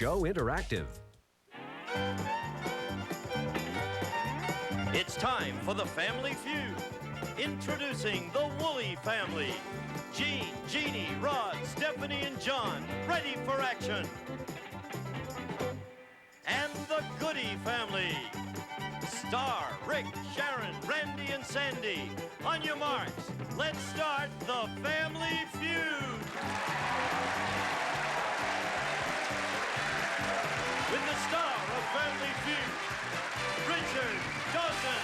Go Interactive. It's time for the Family Feud. Introducing the Wooley family. Jean, Jeannie, Rod, Stephanie, and John, ready for action. And the Goode family. Star, Rick, Sharon, Randy, and Sandy. On your marks, let's start the Family Feud. With the star of Family Feud, Richard Dawson.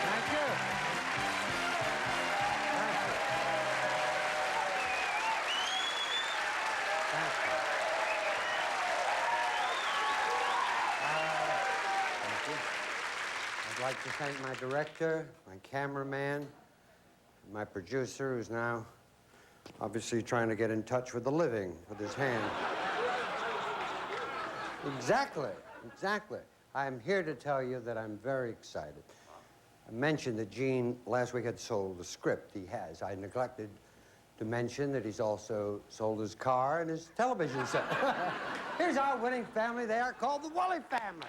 Thank you. I'd like to thank my director, my cameraman, my producer, who's now obviously trying to get in touch with the living with his hand. Exactly. I'm here to tell you that I'm very excited. I mentioned that Gene last week had sold the script. He has. I neglected to mention that he's also sold his car and his television set. Here's our winning family. They are called the Wooley family.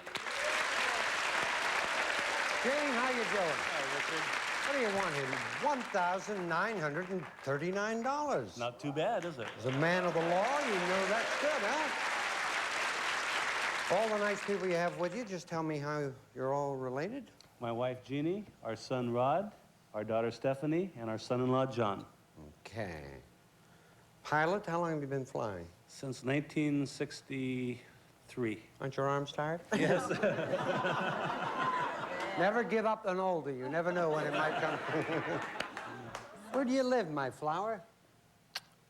Gene, how you doing? Hi, Richard. What do you want here? $1,939. Not too bad, is it? As a man of the law, you know that's good, huh? All the nice people you have with you, just tell me how you're all related. My wife, Jeannie, our son, Rod, our daughter, Stephanie, and our son-in-law, John. Okay. Pilot, how long have you been flying? Since 1963. Aren't your arms tired? Yes. Never give up an older. You never know when it might come. Where do you live, my flower?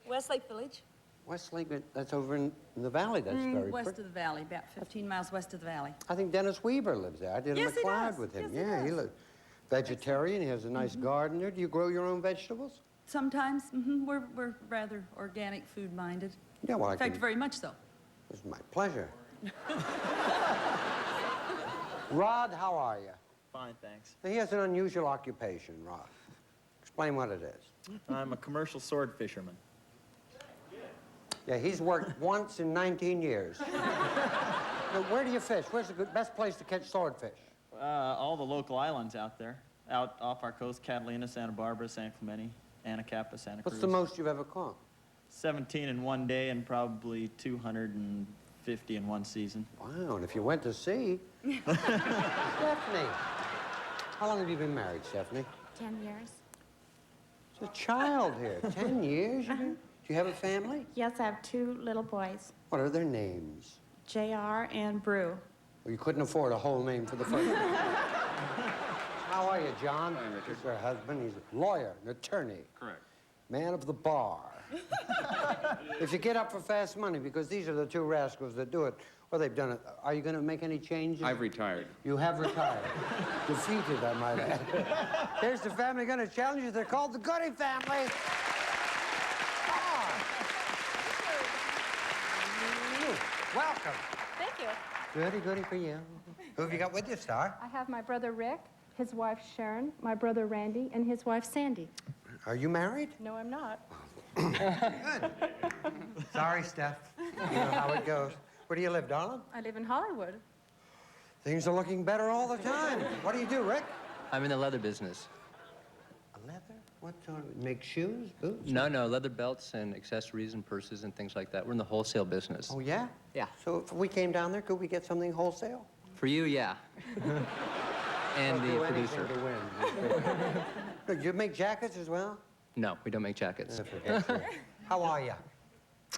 Westlake Village. Westlake, that's over in the valley. That's very West pretty. of the valley, about 15 miles west of the valley. I think Dennis Weaver lives there. I did Yes, a McLeod he does. with him. Yes, he Yeah, he does. lives. Vegetarian. He has a nice garden there. Do you grow your own vegetables? Sometimes, we're rather organic food-minded. Yeah, well, In fact, very much so. It's my pleasure. Rod, how are you? Fine, thanks. He has an unusual occupation, Rod. Explain what it is. I'm a commercial sword fisherman. Yeah, he's worked once in 19 years. Now, where do you fish? Where's the best place to catch swordfish? All the local islands out there. Out off our coast, Catalina, Santa Barbara, San Clemente, Anacapa, Santa Cruz. What's the most you've ever caught? 17 in one day and probably 250 in one season. Wow, and if you went to sea... Stephanie, how long have you been married, Stephanie? 10 years. There's a child here. 10 years? Do you have a family? Yes, I have 2 little boys, What are their names? JR and Brew. Well, you couldn't afford a whole name for the first one. How are you, John? Hi, Richard. This is her husband. He's a lawyer, an attorney. Correct. Man of the bar. If you get up for fast money, because these are the 2 rascals that do it, well, they've done it. Are you going to make any changes? I've retired. You have retired. Defeated, I might add. Here's the family going to challenge you. They're called the Goode family. Welcome. Thank you. Goody for you. Who have you got with you, Star? I have my brother Rick, his wife Sharon, my brother Randy, and his wife Sandy. Are you married? No, I'm not. Good. Sorry, Steph. You know how it goes. Where do you live, darling? I live in Hollywood. Things are looking better all the time. What do you do, Rick? I'm in the leather business. Leather? What sort of... Make shoes, boots? No, leather belts and accessories and purses and things like that. We're in the wholesale business. Oh, yeah? Yeah. So if we came down there, could we get something wholesale? For you, yeah. And I'll the do producer. anything to win. Look, you make jackets as well? No, we don't make jackets. I forget you. How are you?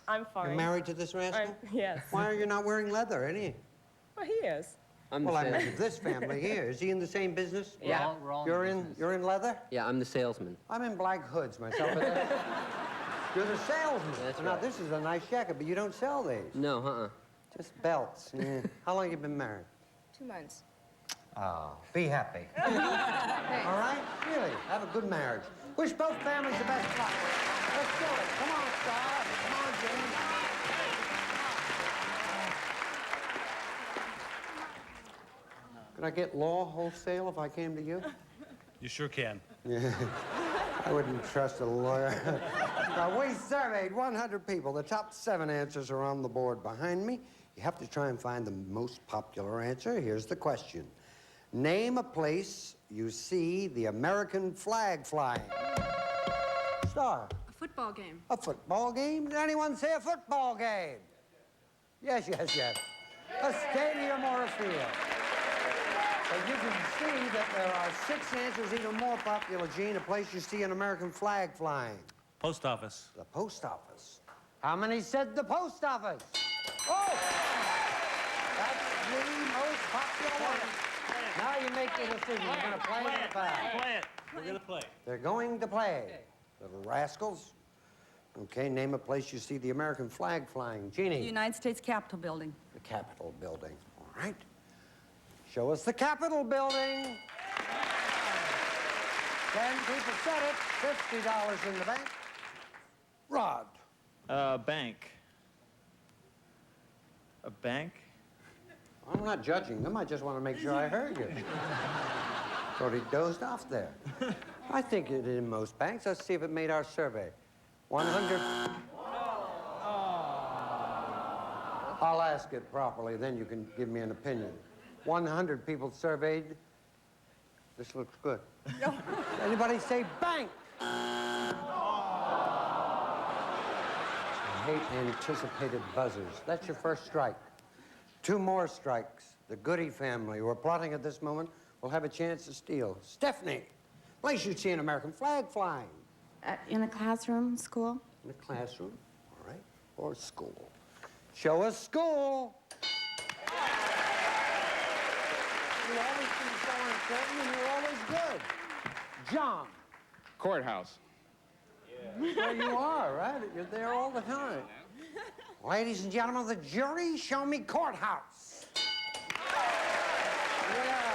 I'm fine. You're married to this rascal? Yes. Why are you not wearing leather, any? Well, he is. Well, I mean, this family here. Is he in the same business? Yeah. We're all You're in in, business. you're in leather? Yeah, I'm the salesman. I'm in black hoods myself. But you're the salesman. That's Now, right. this is a nice jacket, but you don't sell these. No, Just belts. Yeah. How long have you been married? 2 months. Oh, be happy. All right? Really, have a good marriage. Wish both families the best luck. Let's do it. Come on, Star. Come on, James. Could I get law wholesale if I came to you? You sure can. Yeah. I wouldn't trust a lawyer. Now, we surveyed 100 people. The top 7 answers are on the board behind me. You have to try and find the most popular answer. Here's the question. Name a place you see the American flag flying. Star. A football game. A football game? Did anyone say a football game? Yes, yes, yes. A stadium or a field. But you can see that there are 6 answers even more popular, Gene. A place you see an American flag flying. Post office. The post office. How many said the post office? Oh! That's the most popular one. Now you make the decision. You're going to play or pass? Play it. We're going to play. They're going to play. Little rascals. Okay, name a place you see the American flag flying. Jeannie. The United States Capitol Building. The Capitol Building. All right. Show us the Capitol Building. 10 people said it. $50 in the bank. Rod. Bank. A bank? I'm not judging them. I just want to make sure I heard you. Thought he dozed off there. I think it in most banks. Let's see if it made our survey. 100. I'll ask it properly, then you can give me an opinion. 100 people surveyed. This looks good. Anybody say bank? I hate anticipated buzzers. That's your first strike. 2 more strikes. The Goode family, who are plotting at this moment, will have a chance to steal. Stephanie, place you'd see an American flag flying. In a classroom, school? In a classroom, all right, or school. Show us school. You always seem so uncertain, and you're always good. John. Courthouse. Well, you are, right? You're there all the time. Ladies and gentlemen of the jury, show me courthouse. Yeah.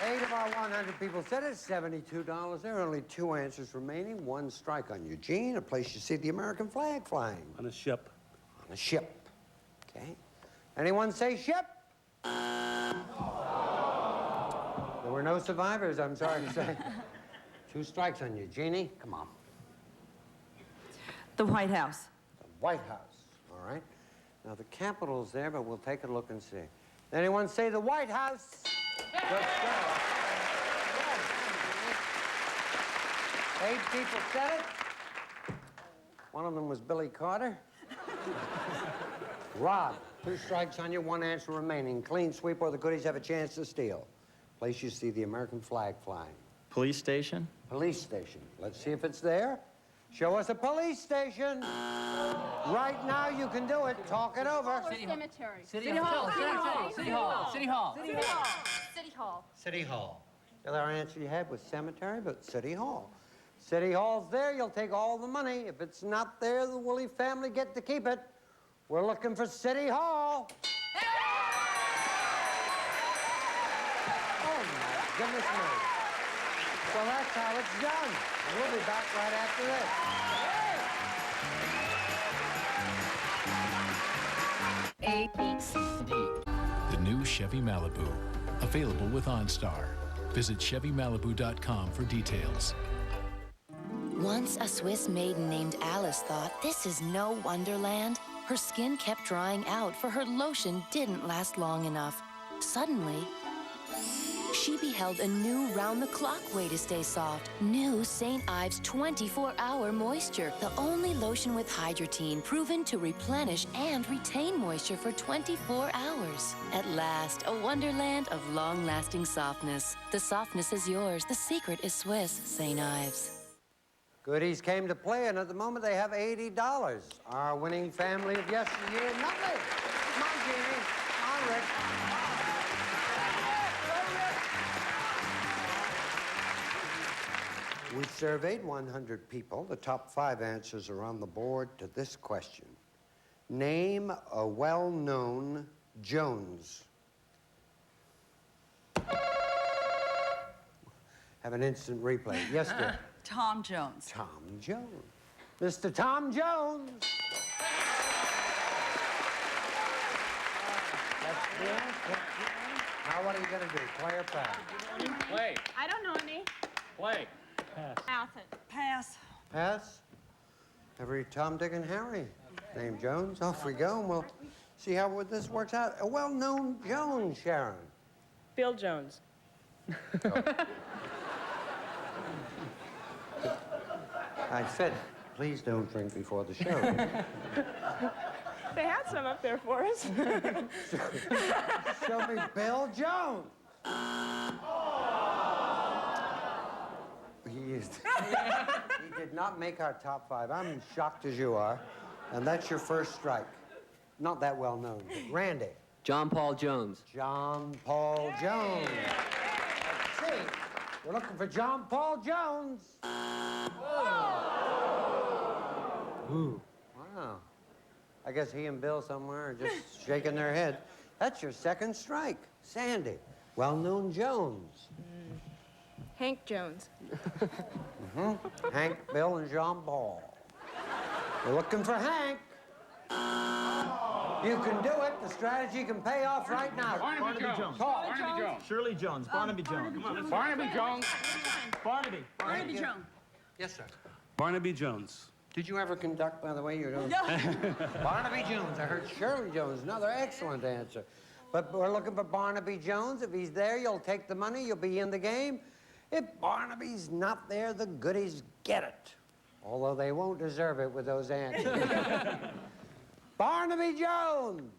8 of our 100 people said it, $72. There are only 2 answers remaining. 1 strike on Eugene, a place you see the American flag flying. On a ship. On a ship. Okay. Anyone say ship? There were no survivors, I'm sorry to say. 2 strikes on you. Jeannie, come on. The White House. The White House, all right? Now, the Capitol's there, but we'll take a look and see. Anyone say the White House? Good job. 8 people said it. One of them was Billy Carter. Rod, 2 strikes on you, 1 answer remaining. Clean sweep or the Goodies have a chance to steal. Place you see the American flag flying. Police station? Police station. Let's see if it's there. Show us a police station. Right now, you can do it. Talk it over. Cemetery. City Hall. City Hall. City Hall. City Hall. City Hall. The other answer you had was cemetery, but City Hall. City Hall's there. You'll take all the money. If it's not there, the Wooley family get to keep it. We're looking for City Hall. Oh, my goodness me. So that's how it's done. We'll be back right after this. A, B, C, D. The new Chevy Malibu, available with OnStar. Visit ChevyMalibu.com for details. Once a Swiss maiden named Alice thought, this is no wonderland. Her skin kept drying out, for her lotion didn't last long enough. Suddenly, she beheld a new round-the-clock way to stay soft. New St. Ives 24-hour moisture. The only lotion with hydratine proven to replenish and retain moisture for 24 hours. At last, a wonderland of long-lasting softness. The softness is yours. The secret is Swiss St. Ives. Goodies came to play, and at the moment they have $80. Our winning family of yesteryear, nothing. Come on, Jeannie. Come on, Rick. We surveyed 100 people. The top 5 answers are on the board to this question. Name a well-known Jones. Have an instant replay. Yes, dear. Tom Jones. Tom Jones. Mr. Tom Jones. That's good. Now what are you going to do? Play or pass? Play. I don't know any. Play. Pass. Pass it. Pass. Pass. Every Tom, Dick, and Harry named Jones. Off we go, and we'll see how this works out. A well-known Jones, Sharon. Bill Jones. I said, please don't drink before the show. They had some up there for us. Show me Bill Jones. He did not make our top 5. I'm shocked as you are. And that's your first strike. Not that well known. Randy. John Paul Jones. John Paul Jones. Let's see. We're looking for John Paul Jones. Ooh. Wow. I guess he and Bill somewhere are just shaking their head. That's your second strike. Sandy. Well-known Jones. Hank Jones. Hank, Bill, and Jean Paul. We're looking for Hank. You can do it. The strategy can pay off right now. Barnaby Jones. Barnaby Jones. Shirley Jones. Barnaby Jones. Barnaby Jones. Barnaby. Barnaby Jones. Yes, sir. Barnaby Jones. Did you ever conduct, by the way? You're doing... Barnaby Jones. I heard Shirley Jones. Another excellent answer. But we're looking for Barnaby Jones. If he's there, you'll take the money. You'll be in the game. If Barnaby's not there, the goodies get it. Although they won't deserve it with those answers. Barnaby Jones!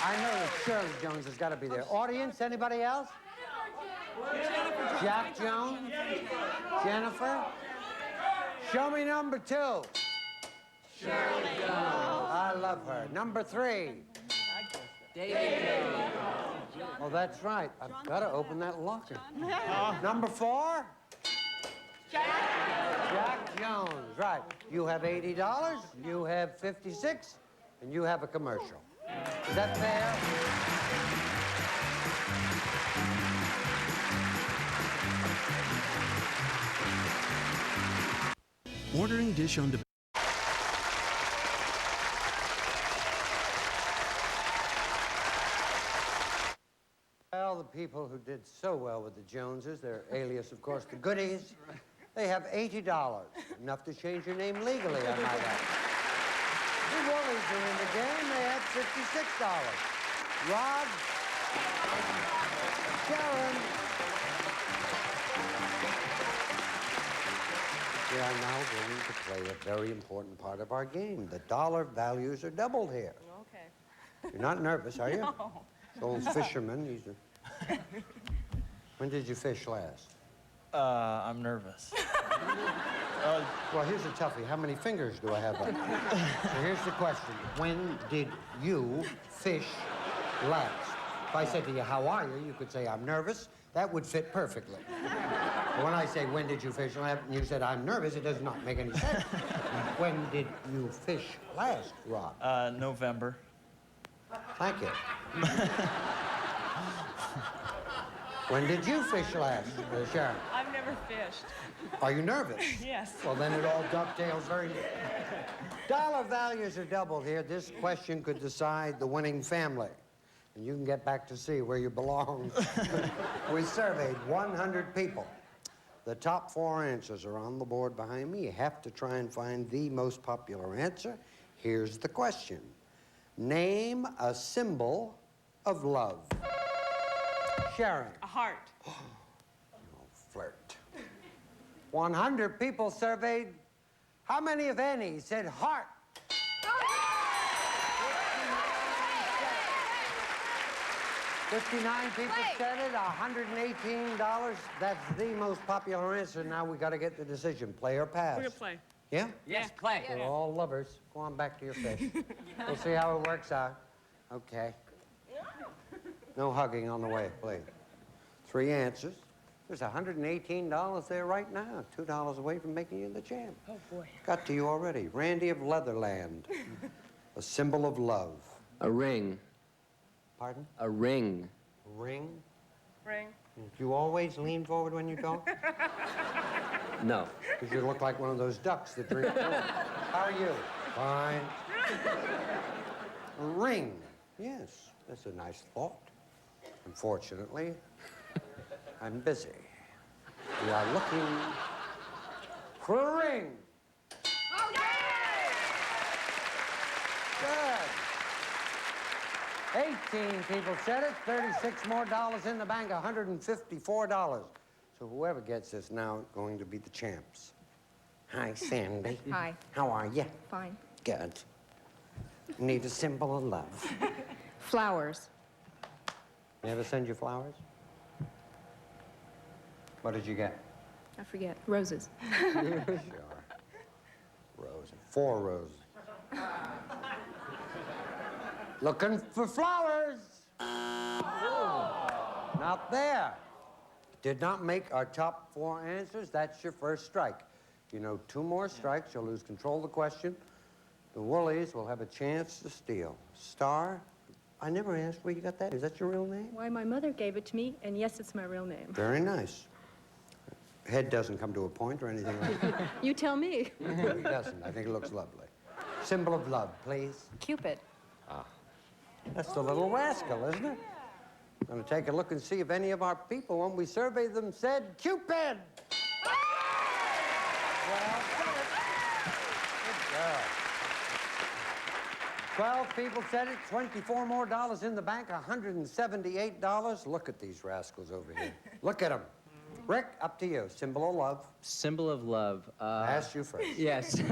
I know that Shirley Jones has got to be there. Audience, anybody else? Jack Jones? Jennifer? Show me number 2. Shirley Jones. I love her. Number 3. David Jones. Oh, that's right. I've got to open that locker. Number 4? Jack Jones. Right. You have $80, you have 56, and you have a commercial. Is that fair? Ordering dish on demand. Well, the people who did so well with the Joneses, their alias, of course, the Goodies, they have $80. Enough to change your name legally, I might add. The Woolies are in the game. They have $56. Rod, Sharon. We are now going to play a very important part of our game. The dollar values are doubled here. Okay. You're not nervous, are you? No. This old fisherman, he's a... When did you fish last? I'm nervous. Well, here's a toughie. How many fingers do I have up? So here's the question. When did you fish last? If I said to you, how are you? You could say, I'm nervous. That would fit perfectly. But when I say, when did you fish last? And you said, I'm nervous, it does not make any sense. When did you fish last, Rod? November. Thank you. When did you fish last, Sharon? I've never fished. Are you nervous? Yes. Well, then it all dovetails very... Dollar values are doubled here. This question could decide the winning family. And you can get back to sea where you belong. We surveyed 100 people. The top 4 answers are on the board behind me. You have to try and find the most popular answer. Here's the question. Name a symbol of love. Sharon. A heart. Oh, flirt. 100 people surveyed. How many, if any, said heart? 59 people said it, $118. That's the most popular answer. Now we got to get the decision, play or pass. We're gonna play. Yeah? Yes, play. We're all lovers. Go on back to your fish. We'll see how it works out. Okay. No hugging on the way, please. 3 answers. There's $118 there right now. $2 away from making you the champ. Oh, boy. Got to you already. Randy of Leatherland. A symbol of love. A ring. Pardon? A ring. Ring? Ring. Do you always lean forward when you talk? No. Because you look like one of those ducks that drink water. How are you? Fine. A ring. Yes, that's a nice thought. Unfortunately, I'm busy. We are looking for a ring. Oh, yay! Good. 18 people said it. 36 more dollars in the bank, $154. So whoever gets this now going to be the champs. Hi, Sandy. Hi. How are you? Fine. Good. Need a symbol of love. Flowers. They ever send you flowers? What did you get? I forget. Roses. Sure. Roses. 4 roses. Looking for flowers. Not there. Did not make our top 4 answers. That's your first strike. You know, 2 more strikes, you'll lose control of the question. The Woolies will have a chance to steal. Star, I never asked where you got that. Is that your real name? Why, my mother gave it to me, and yes, it's my real name. Very nice. Head doesn't come to a point or anything like that. You tell me. It doesn't. I think it looks lovely. Symbol of love, please. Cupid. That's the little rascal, isn't it? I'm going to take a look and see if any of our people, when we surveyed them, said Cupid. Well, good girl. 12 people said it, 24 more dollars in the bank, $178. Look at these rascals over here. Look at them. Rick, up to you. Symbol of love. Symbol of love. I asked you first. Yes.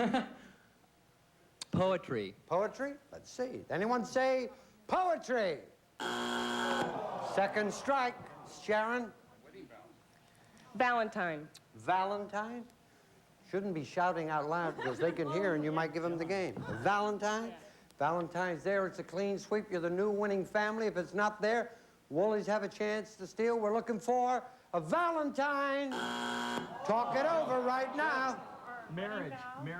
Poetry. Poetry? Let's see. Anyone say poetry? Second strike. Sharon? Valentine. Valentine? Shouldn't be shouting out loud because they can hear and you might give them the game. Valentine? Valentine's there. It's a clean sweep. You're the new winning family. If it's not there, Woolies have a chance to steal. We're looking for a Valentine. Talk it over right now. Marriage. Need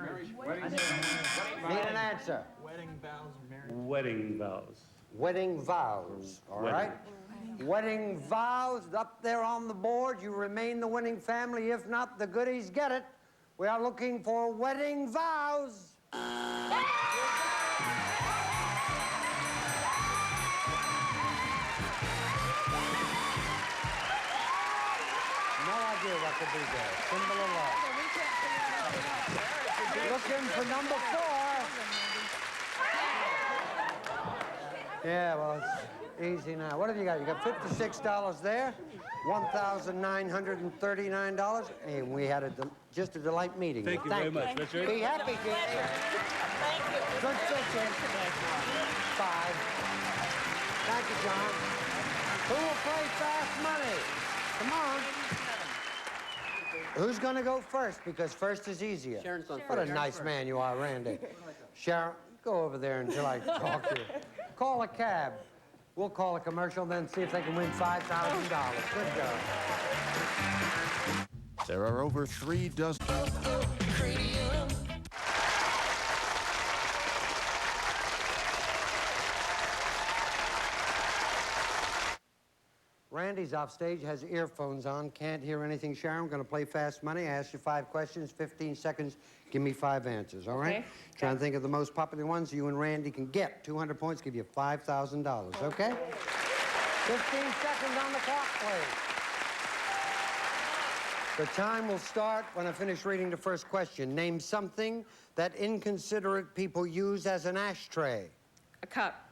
an answer. Wedding vows or marriage. Wedding vows. Wedding vows, all right? Wedding vows up there on the board. You remain the winning family. If not, the goodies get it. We are looking for wedding vows. No idea what could be there. Symbol of love. Looking for number 4. Yeah, well, it's easy now. What have you got? You got $56 there, $1,939, and we had just a delight meeting you. Thank you very much, Richard. Be happy, kid. Thank you. Good fishing. 5. Thank you, John. Who will play fast money? Come on. Who's going to go first? Because first is easier. Sharon's on What a first. nice man you are, Randy. Sharon, go over there until I talk to you. Call a cab. We'll call a commercial, then see if they can win $5,000. Good job. There are over 3 dozen. Randy's off stage, has earphones on, can't hear anything. Sharon, I'm going to play fast money. I ask you 5 questions, 15 seconds. Give me 5 answers, all right? Okay. Try and think of the most popular ones you and Randy can get. 200 points, give you $5,000, okay? 15 seconds on the clock, please. The time will start when I finish reading the first question. Name something that inconsiderate people use as an ashtray. A cup.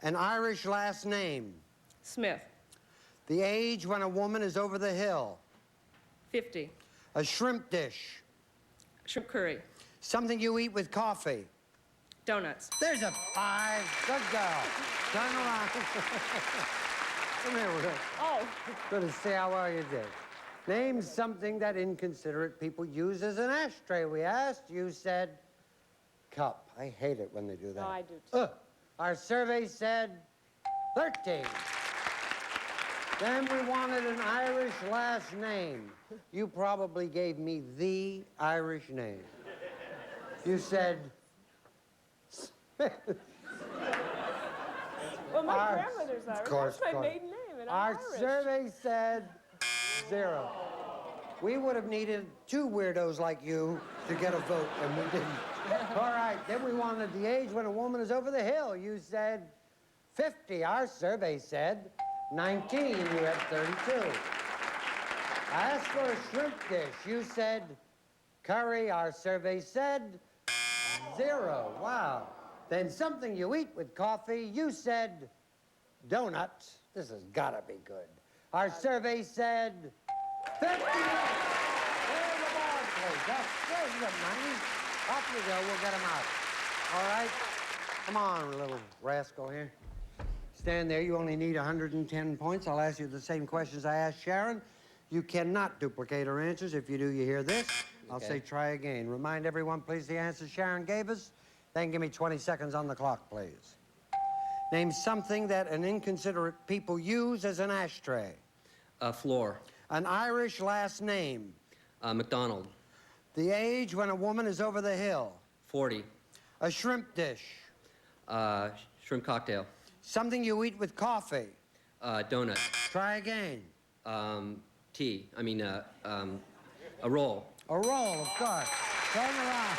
An Irish last name. Smith. The age when a woman is over the hill. 50. A shrimp dish. Shrimp curry. Something you eat with coffee. Donuts. There's a 5. Good girl. Turn around. Come here, Rick. Oh. Good to see how well you did. Name something that inconsiderate people use as an ashtray, we asked. You said cup. I hate it when they do that. No, I do too. Our survey said 13. Then we wanted an Irish last name. You probably gave me the Irish name. You said Smith. Well, my grandmother's Irish. Of course, That's my of course. maiden name, and Our I'm Irish. survey said 0. We would have needed 2 weirdos like you to get a vote, and we didn't. All right, then we wanted the age when a woman is over the hill. You said 50, our survey said. 19, you had 32. I asked for a shrimp dish. You said curry. Our survey said 0. Wow. Then something you eat with coffee. You said donuts. This has got to be good. Our survey said 50. There's the ball, please. There's the money. Off you go. We'll get them out. All right? Come on, little rascal here. Stand there. You only need 110 points. I'll ask you the same questions I asked Sharon. You cannot duplicate her answers. If you do, you hear this. I'll say try again. Remind everyone, please, the answers Sharon gave us. Then give me 20 seconds on the clock, please. Name something that an inconsiderate people use as an ashtray. Floor. An Irish last name. McDonald. The age when a woman is over the hill. 40. A shrimp dish. Shrimp cocktail. Something you eat with coffee. Donut. Try again. Tea. I mean, a roll. A roll, of course. Turn around.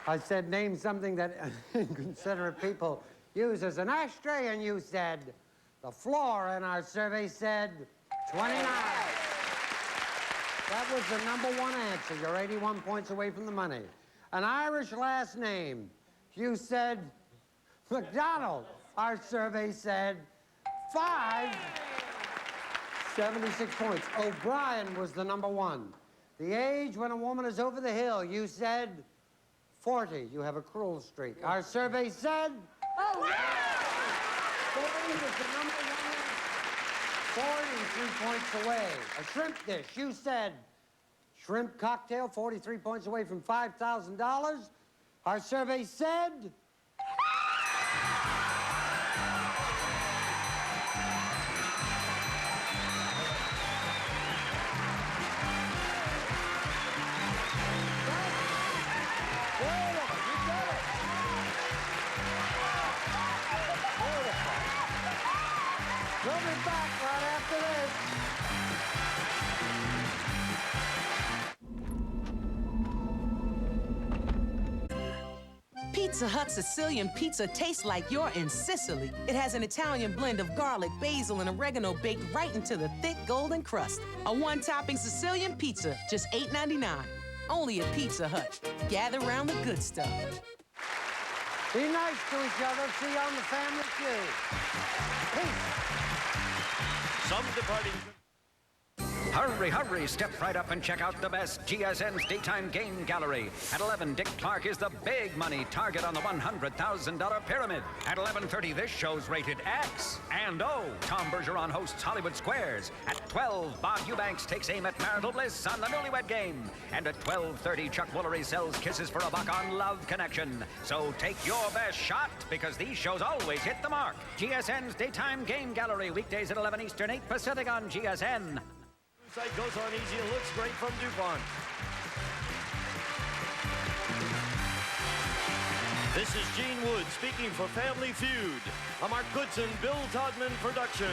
I said, name something that inconsiderate people use as an ashtray, and you said the floor, and our survey said 29. That was the #1 answer. You're 81 points away from the money. An Irish last name. You said McDonald. Our survey said 5. 76 points. O'Brien was the #1. The age when a woman is over the hill. You said 40. You have a cruel streak. Our survey said... Oh, yeah! 40 was the #1. 43 points away. A shrimp dish. You said shrimp cocktail, 43 points away from $5,000. Our survey said... We'll be back right after this. Pizza Hut Sicilian pizza tastes like you're in Sicily. It has an Italian blend of garlic, basil, and oregano baked right into the thick golden crust. A one-topping Sicilian pizza, just $8.99. Only at Pizza Hut. Gather around the good stuff. Be nice to each other. See you on the Family Feud. Peace. Some departing... Hurry, hurry, step right up and check out the best GSN's Daytime Game Gallery. At 11, Dick Clark is the big money target on the $100,000 pyramid. At 11:30, this show's rated X and O. Tom Bergeron hosts Hollywood Squares. At 12, Bob Eubanks takes aim at marital bliss on the Newlywed Game. And at 12:30, Chuck Woolery sells kisses for a buck on Love Connection. So take your best shot, because these shows always hit the mark. GSN's Daytime Game Gallery, weekdays at 11 Eastern, 8 Pacific on GSN. Site goes on easy and looks great from DuPont. This is Gene Wood speaking for Family Feud, a Mark Goodson, Bill Todman production.